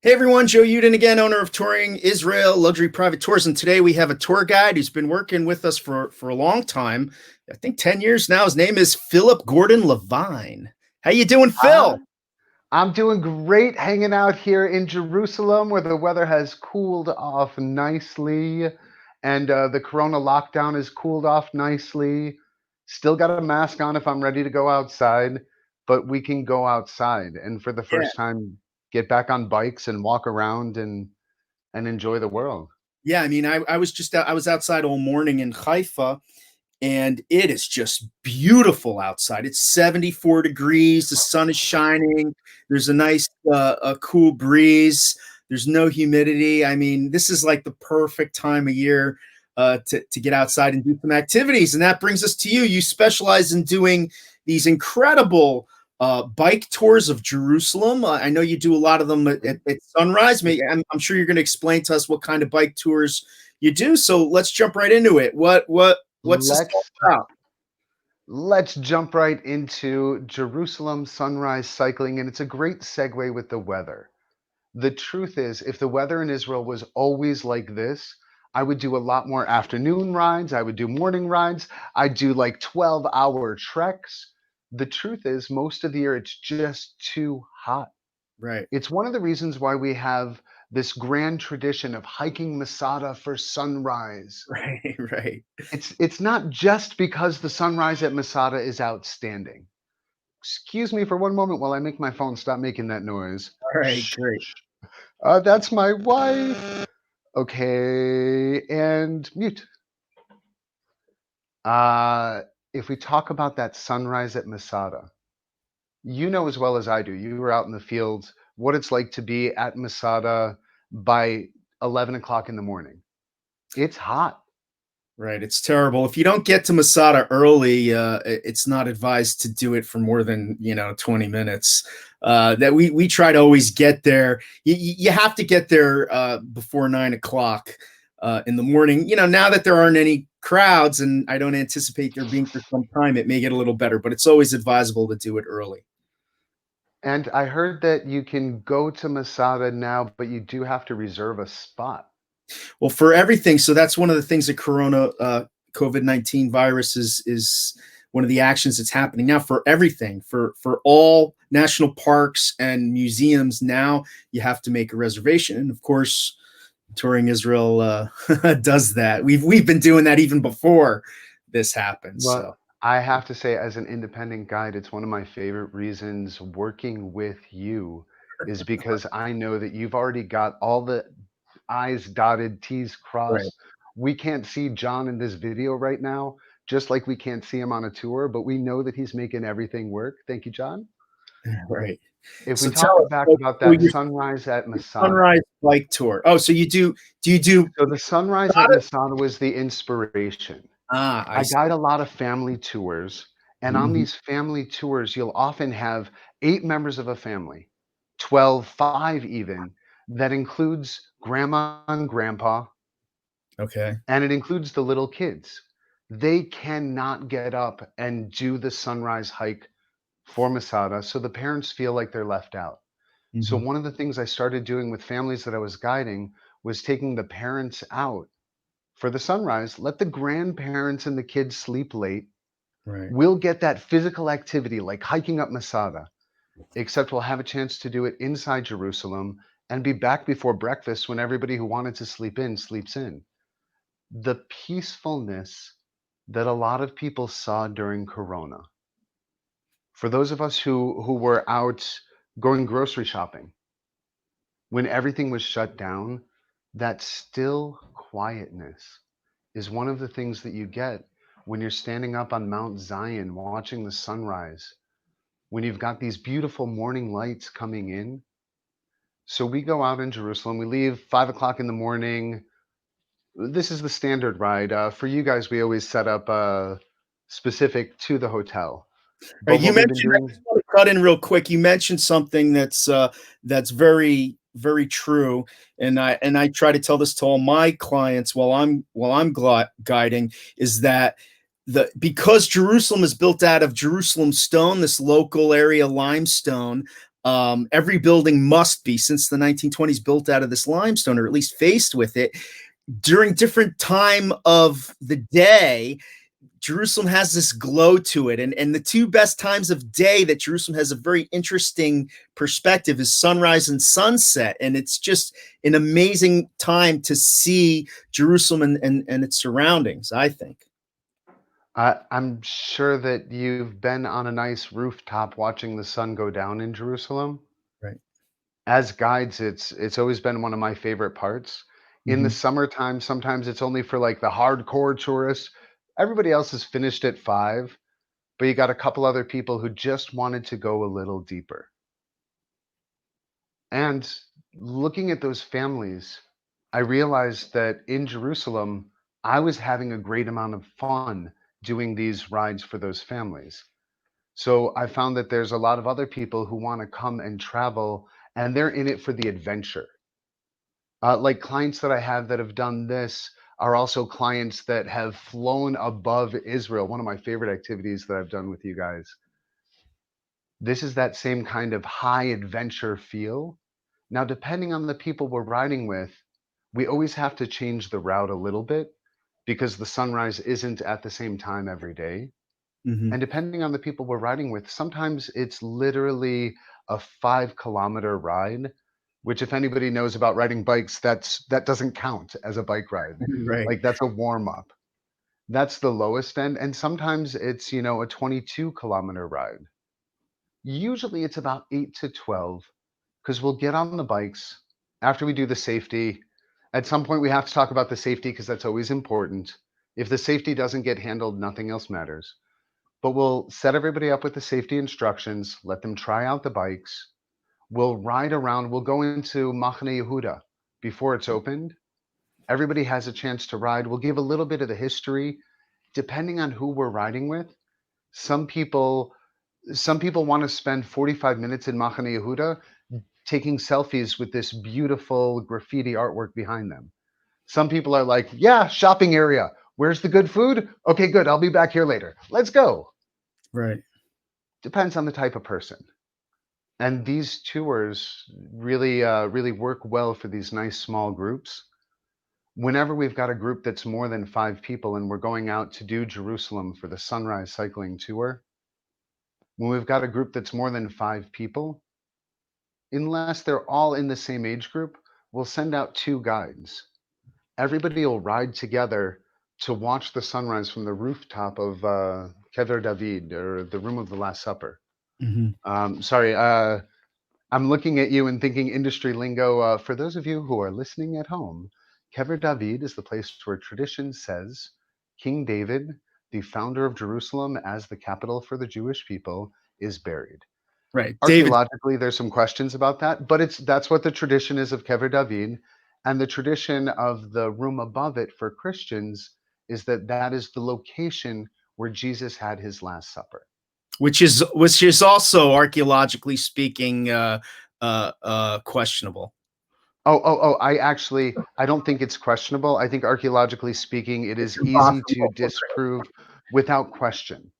Hey everyone, Joe Yudin again, owner of Touring Israel Luxury Private Tours. And today we have a tour guide who's been working with us for a long time. I think 10 years now. His name is Philip Gordon Lavine. How you doing, Uh, Phil? I'm doing great hanging out here in Jerusalem where the weather has cooled off nicely and the corona lockdown has cooled off nicely. Still got a mask on if I'm ready to go outside, but we can go outside and for the Yeah. first time get back on bikes and walk around and enjoy the world. Yeah, I mean, I was just I was outside all morning in Haifa, and it is just beautiful outside. It's 74 degrees. The sun is shining. There's a nice, a cool breeze. There's no humidity. I mean, this is like the perfect time of year to get outside and do some activities. And that brings us to you. You specialize in doing these incredible bike tours of Jerusalem. I know you do a lot of them at sunrise. I'm sure you're going to explain to us what kind of bike tours you do. So let's jump right into it. What's this all Let's about? let's jump right into Jerusalem sunrise cycling, and it's a great segue with the weather. The truth is, if the weather in Israel was always like this, I would do a lot more afternoon rides. I would do morning rides. I'd do like 12-hour treks. The truth is, most of the year, it's just too hot. Right. It's one of the reasons why we have this grand tradition of hiking Masada for sunrise. Right, right. It's not just because the sunrise at Masada is outstanding. Excuse me for one moment while I make my phone stop making that noise. All right, Shh. great. That's my wife. Okay, and mute. Uh, if we talk about that sunrise at Masada, you know as well as I do, you were out in the fields, what it's like to be at Masada by 11 o'clock in the morning. It's hot. Right. It's terrible. If you don't get to Masada early, it's not advised to do it for more than, 20 minutes. That we try to always get there. You have to get there before 9 o'clock in the morning. Now that there aren't any crowds, and I don't anticipate there being for some time, it may get a little better, but it's always advisable to do it early. And I heard that you can go to Masada now, but you do have to reserve a spot. Well, for everything. So that's one of the things that COVID-19 virus is one of the actions that's happening now for everything, for all national parks and museums. Now you have to make a reservation, and of course, Touring Israel does that. We've been doing that even before this happened. So Well, I have to say, as an independent guide, it's one of my favorite reasons working with you is because I know that you've already got all the I's dotted, T's right, crossed. We can't see John in this video right now, just like we can't see him on a tour, but we know that he's making everything work. Thank you, John. right. If we So talk tell us, back about so that your sunrise at Masada, sunrise bike tour. Oh, so you do? Do you do? so the sunrise at Masada was the inspiration. I I see. guide a lot of family tours, and on Mhm. these family tours, you'll often have 8 members of a family, 12, 5 even, that includes grandma and grandpa, Okay. and it includes the little kids. They cannot get up and do the sunrise hike for Masada, so the parents feel like they're left out. So Mhm. one of the things I started doing with families that I was guiding was taking the parents out for the sunrise, let the grandparents and the kids sleep late. Right. We'll get that physical activity like hiking up Masada, except we'll have a chance to do it inside Jerusalem and be back before breakfast when everybody who wanted to sleep in sleeps in. The peacefulness that a lot of people saw during Corona. For those of us who were out going grocery shopping, when everything was shut down, that still quietness is one of the things that you get when you're standing up on Mount Zion watching the sunrise, when you've got these beautiful morning lights coming in. So we go out in Jerusalem, we leave 5 o'clock in the morning. This is the standard ride. For you guys, we always set up specific to the hotel. Right, But you what we've been mentioned, I doing, just want to cut in real quick. You mentioned something that's very, very true, and I try to tell this to all my clients while I'm guiding, is that because Jerusalem is built out of Jerusalem stone, this local area limestone, Every building must be, since the 1920s, built out of this limestone, or at least faced with it. During different time of the day, Jerusalem has this glow to it. And the two best times of day that Jerusalem has a very interesting perspective is sunrise and sunset. And it's just an amazing time to see Jerusalem and its surroundings, I think. I'm sure that you've been on a nice rooftop watching the sun go down in Jerusalem. Right. As guides, it's always been one of my favorite parts. In the Mm-hmm. summertime, sometimes it's only for like the hardcore tourists. Everybody else is finished at 5, but you got a couple other people who just wanted to go a little deeper. And looking at those families, I realized that in Jerusalem, I was having a great amount of fun doing these rides for those families. So I found that there's a lot of other people who want to come and travel, and they're in it for the adventure. Like clients that I have that have done this are also clients that have flown above Israel. One of my favorite activities that I've done with you guys. This is that same kind of high adventure feel. Now, depending on the people we're riding with, we always have to change the route a little bit because the sunrise isn't at the same time every day. Mm-hmm. And depending on the people we're riding with, sometimes it's literally a 5-kilometer ride, which if anybody knows about riding bikes, that doesn't count as a bike ride. Right. Like that's a warm up. That's the lowest end. And sometimes it's, a 22-kilometer ride. Usually it's about 8 to 12 because we'll get on the bikes after we do the safety. At some point, we have to talk about the safety because that's always important. If the safety doesn't get handled, nothing else matters. But we'll set everybody up with the safety instructions, let them try out the bikes. We'll ride around. We'll go into Machne Yehuda before it's opened. Everybody has a chance to ride. We'll give a little bit of the history. Depending on who we're riding with, some people some people want to spend 45 minutes in Machane Yehuda taking selfies with this beautiful graffiti artwork behind them. Some people are like, yeah, shopping area. Where's the good food? Okay, good. I'll be back here later. Let's go. Right. Depends on the type of person. And these tours really work well for these nice small groups. Whenever we've got a group that's more than 5 people and we're going out to do Jerusalem for the sunrise cycling tour, when we've got a group that's more than 5 people, unless they're all in the same age group, we'll send out 2 guides. Everybody will ride together to watch the sunrise from the rooftop of Kever David, or the Room of the Last Supper. Mm-hmm. Sorry, I'm looking at you and thinking industry lingo. For those of you who are listening at home, Kever David is the place where tradition says King David, the founder of Jerusalem as the capital for the Jewish people, is buried. Right. David. Archaeologically, there's some questions about that, but that's what the tradition is of Kever David, and the tradition of the room above it for Christians is that that is the location where Jesus had his Last Supper. Which is also archaeologically speaking questionable. Oh! I don't think it's questionable. I think archaeologically speaking, it It's is easy to impossible. disprove without question.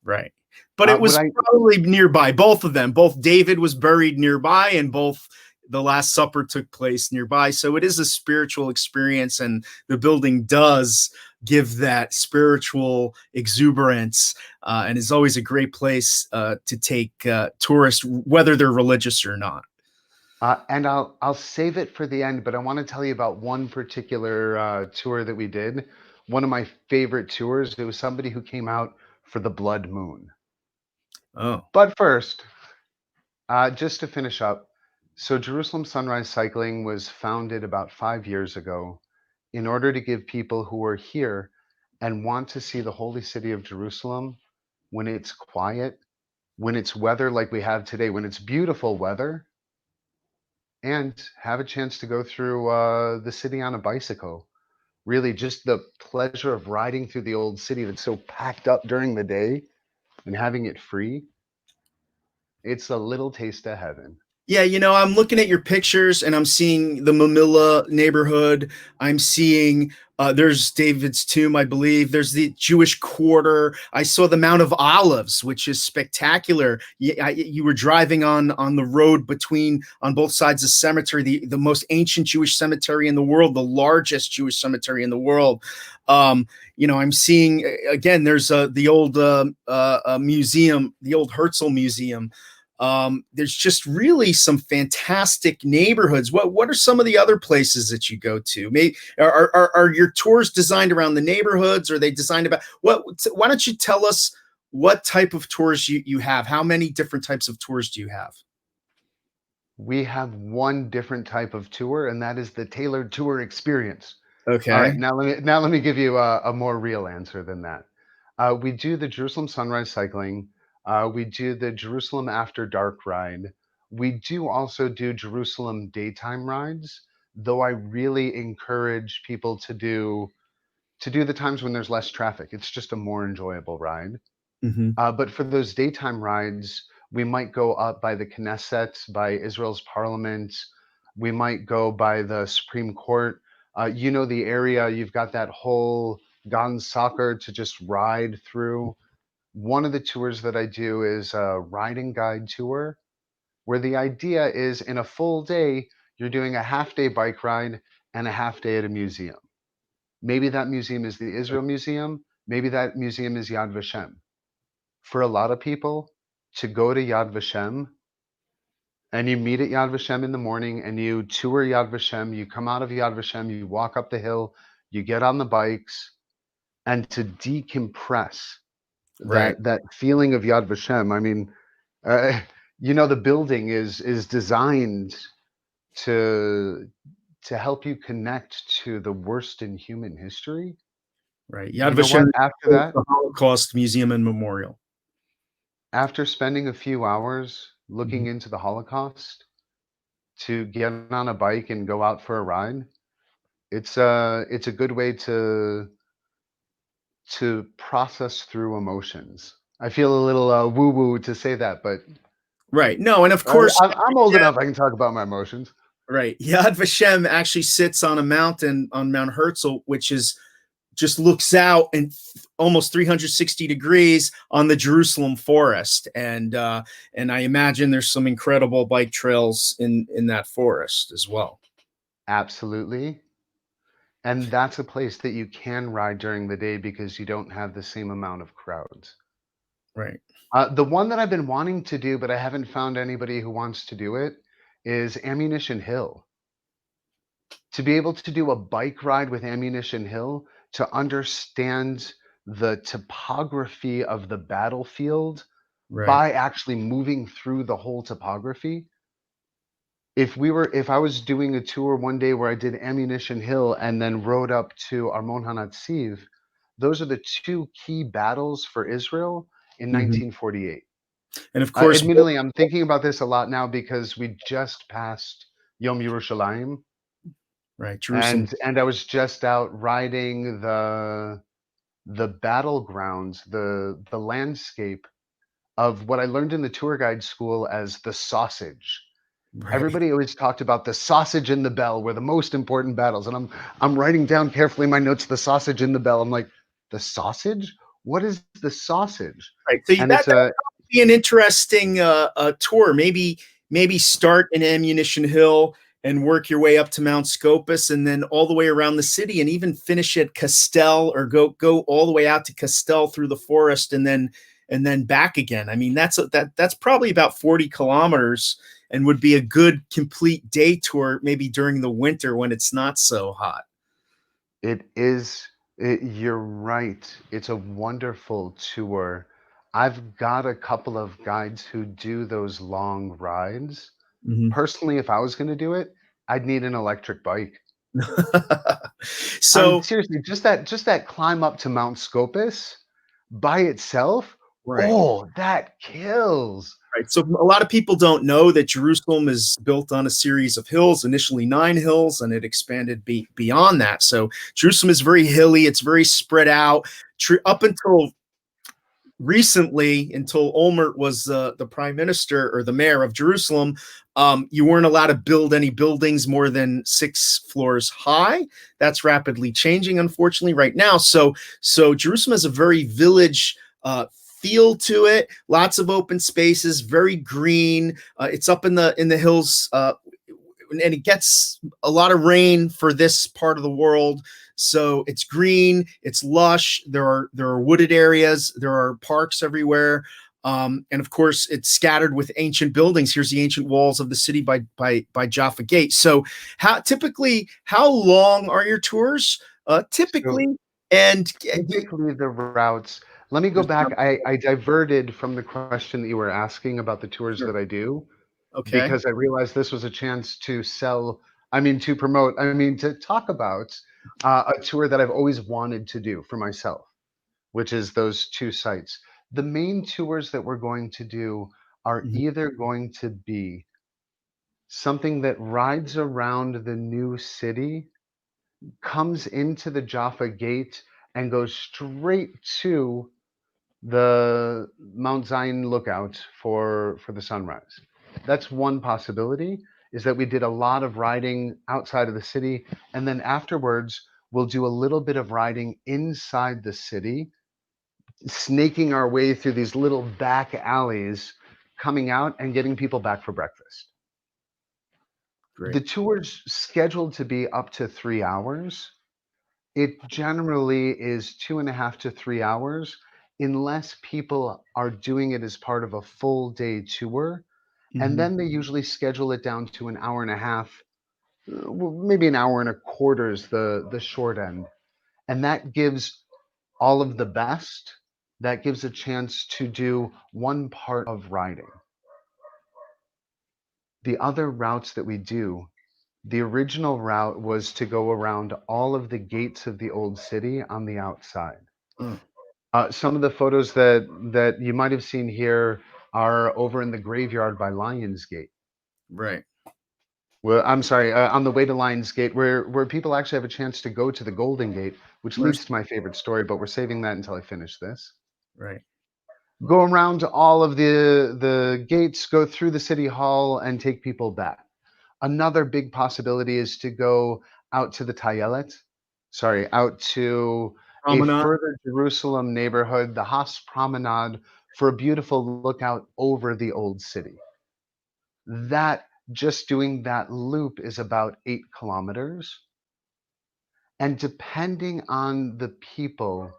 Right. But it What was I probably nearby. Both of them. Both David was buried nearby, and both the Last Supper took place nearby. So it is a spiritual experience, and the building does give that spiritual exuberance, and is always a great place to take tourists, whether they're religious or not. and I'll save it for the end, but I want to tell you about one particular tour that we did. One of my favorite tours. It was somebody who came out for the blood moon. Oh. But first, just to finish up, so Jerusalem Sunrise Cycling was founded about 5 years ago in order to give people who are here and want to see the holy city of Jerusalem when it's quiet, when it's weather like we have today, when it's beautiful weather, and have a chance to go through the city on a bicycle. Really, just the pleasure of riding through the old city that's so packed up during the day and having it free. It's a little taste of heaven. Yeah, I'm looking at your pictures and I'm seeing the Mamilla neighborhood. I'm seeing there's David's tomb, I believe. There's the Jewish quarter. I saw the Mount of Olives, which is spectacular. You were driving on the road between on both sides of the cemetery, the most ancient Jewish cemetery in the world, the largest Jewish cemetery in the world. I'm seeing again. There's the old museum, the old Herzl Museum. There's just really some fantastic neighborhoods. What are some of the other places that you go to? Maybe are your tours designed around the neighborhoods? Or are they designed about what? Why don't you tell us what type of tours you have? How many different types of tours do you have? We have one different type of tour, and that is the tailored tour experience. All Okay. right, now let me give you a more real answer than that. We do the Jerusalem sunrise cycling. We do the Jerusalem after dark ride. We do also do Jerusalem daytime rides, though I really encourage people to do the times when there's less traffic. It's just a more enjoyable ride. Hmm. But for those daytime rides, we might go up by the Knesset, by Israel's parliament. We might go by the Supreme Court. The area, you've got that whole Gan Soccer to just ride through. One of the tours that I do is a riding guide tour, where the idea is in a full day, you're doing a half day bike ride and a half day at a museum. Maybe that museum is the Israel Museum. Maybe that museum is Yad Vashem. For a lot of people, to go to Yad Vashem and you meet at Yad Vashem in the morning and you tour Yad Vashem, you come out of Yad Vashem, you walk up the hill, you get on the bikes, and to decompress Right. that feeling of Yad Vashem. I mean, uh, the building is designed to to help you connect to the worst in human history. Right. You Yad know Vashem what? is After that, the Holocaust Museum and Memorial. after spending a few hours Mhm. looking into the Holocaust, to get on a bike and go out for a ride, it's a good way to process through emotions. I feel a little woo woo to say that, but Right. No, and of I, course, I'm old enough. I can talk about my emotions. right. Yad Vashem actually sits on a mountain on Mount Herzl, which is just looks out and almost 360 degrees on the Jerusalem forest. And I imagine there's some incredible bike trails in that forest as well. Absolutely. And that's a place that you can ride during the day because you don't have the same amount of crowds. Right. The one that I've been wanting to do, but I haven't found anybody who wants to do it, is Ammunition Hill. To be able to do a bike ride with Ammunition Hill, to understand the topography of the battlefield Right. by actually moving through the whole topography. If I was doing a tour one day where I did Ammunition Hill and then rode up to Armon HaNatziv, those are the two key battles for Israel in Hmm. 1948. And of course, Admittedly, I'm thinking about this a lot now because we just passed Yom Yerushalayim, right. Jerusalem. and I was just out riding the battlegrounds, the landscape of what I learned in the tour guide school as the sausage. Right. Everybody always talked about the sausage and the bell were the most important battles, and I'm writing down carefully my notes. The sausage and the bell. I'm like, the sausage? What is the sausage? Right. So And that it's a would be an interesting tour. Maybe start in Ammunition Hill and work your way up to Mount Scopus and then all the way around the city and even finish at Castell or go all the way out to Castell through the forest and then back again. I mean, that's probably about 40 kilometers and would be a good complete day tour maybe during the winter when it's not so hot. it is you're right. It's a wonderful tour. I've got a couple of guides who do those long rides. Mhm. Personally, if I was going to do it, I'd need an electric bike. So Seriously, just that climb up to Mount Scopus by itself, right. oh, that kills. Right. So a lot of people don't know that Jerusalem is built on a series of hills, initially 9 hills, and it expanded beyond that. So Jerusalem is very hilly. It's very spread out. Up until recently, until Olmert was the prime minister or the mayor of Jerusalem, you weren't allowed to build any buildings more than 6 floors high. That's rapidly changing, unfortunately, right now. So Jerusalem has a very village feel to it. Lots of open spaces, very green. It's up in the hills, and it gets a lot of rain for this part of the world. So it's green, it's lush. There are wooded areas, there are parks everywhere, and of course it's scattered with ancient buildings. Here's the ancient walls of the city by Jaffa Gate. So how long are your tours? So Typically, and typically the routes. Let me go there's back. I diverted from the question that you were asking about the tours sure. that I do Okay. because I realized this was a chance to sell. I mean, to promote. I mean, to talk about a tour that I've always wanted to do for myself, which is those two sites. The main tours that we're going to do are Mhm. either going to be something that rides around the new city, comes into the Jaffa Gate, and goes straight to the Mount Zion lookout for the sunrise. That's one possibility, is that we did a lot of riding outside of the city, and then afterwards we'll do a little bit of riding inside the city, snaking our way through these little back alleys, coming out and getting people back for breakfast. The Great. tour's scheduled to be up to 3 hours. It generally is 2.5 to 3 hours, unless people are doing it as part of a full day tour. And Mhm. then they usually schedule it down to an hour and a half, well, maybe an hour and a quarter is the short end. And that gives all of the best. That gives a chance to do one part of riding. The other routes that we do, the original route was to go around all of the gates of the old city on the outside. Oh, Some of the photos that you might have seen here are over in the graveyard by Lionsgate. right. Well, I'm sorry, on the way to Lionsgate, where people actually have a chance to go to the Golden Gate, which leads Mercy. to my favorite story, but we're saving that until I finish this. Right. Go around to all of the gates, go through the city hall, and take people back. Another big possibility is to go out to the Tayelet, sorry, out to a Promenade. further Jerusalem neighborhood, the Haas Promenade, for a beautiful lookout over the old city. That just doing that loop is about 8 kilometers. And depending on the people,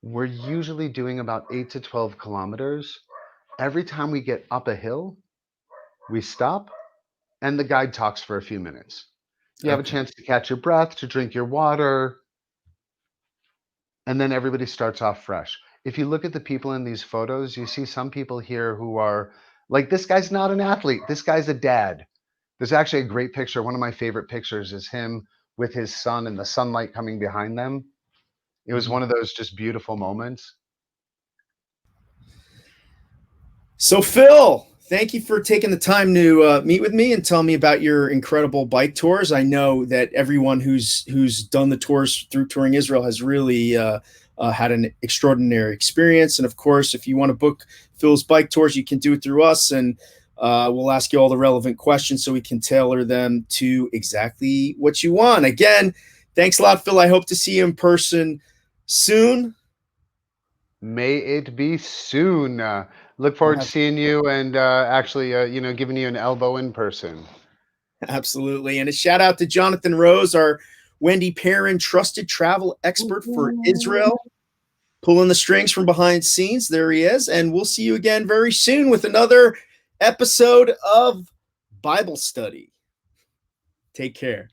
we're usually doing about 8 to 12 kilometers. Every time we get up a hill, we stop and the guide talks for a few minutes. You have a Okay. chance to catch your breath, to drink your water, and then everybody starts off fresh. If you look at the people in these photos, you see some people here who are like, this guy's not an athlete, this guy's a dad. There's actually a great picture. One of my favorite pictures is him with his son and the sunlight coming behind them. It was Mhm. one of those just beautiful moments. So, Phil, thank you for taking the time to meet with me and tell me about your incredible bike tours. I know that everyone who's done the tours through Touring Israel has really had an extraordinary experience. And of course, if you want to book Phil's bike tours, you can do it through us, and we'll ask you all the relevant questions so we can tailor them to exactly what you want. Again, thanks a lot, Phil. I hope to see you in person soon. May it be soon. Look forward to seeing you and actually, giving you an elbow in person. Absolutely. And a shout out to Jonathan Rose, our Wendy Perrin trusted travel expert for Israel, pulling the strings from behind scenes. There he is. And we'll see you again very soon with another episode of Bible Study. Take care.